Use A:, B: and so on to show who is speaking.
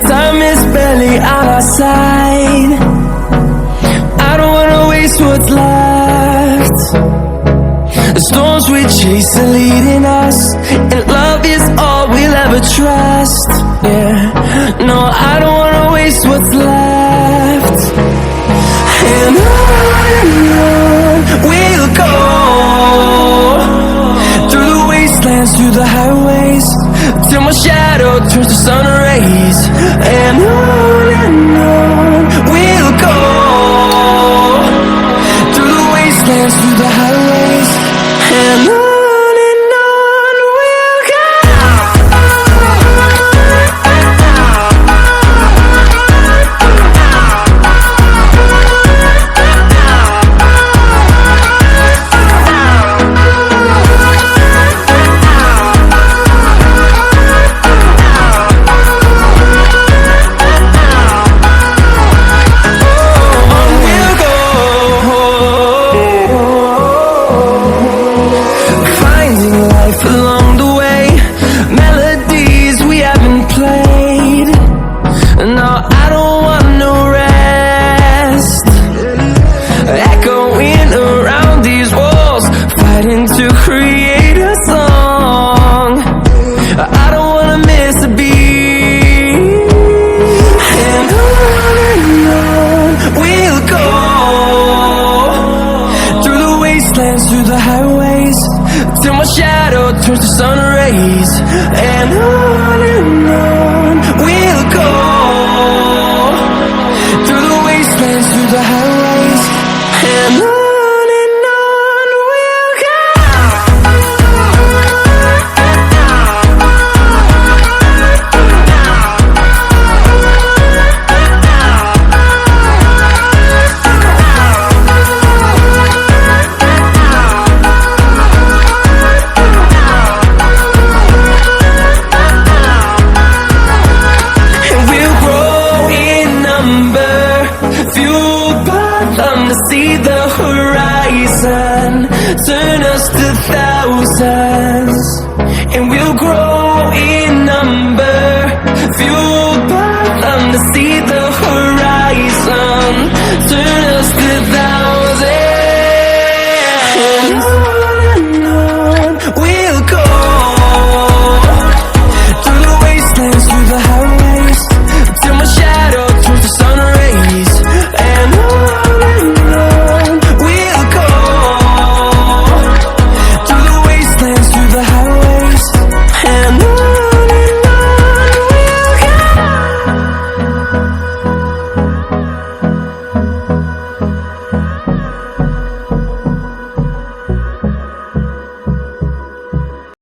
A: Time is barely on our side. I don't wanna waste what's left. The storms we chase are leading us, and love is all we'll ever trust. Yeah, no, I don't wanna waste what's left. And on we'll go, through the wastelands, through the highways, till my shadow turns to sun rays. And on we'll go, through the wastelands, through the highways, and on we'll go. Along the way, melodies we haven't played. No, I don't want no rest. Echoing around these walls, fighting to create a song. I don't wanna miss a beat. And on we'll go, through the wastelands, through the highways, till my shadow turns to sun rays. And on we'll go, through the wastelands, through the highways, and on we'll go. See the horizon, turn us to thousands, and we'll grow in number, fueled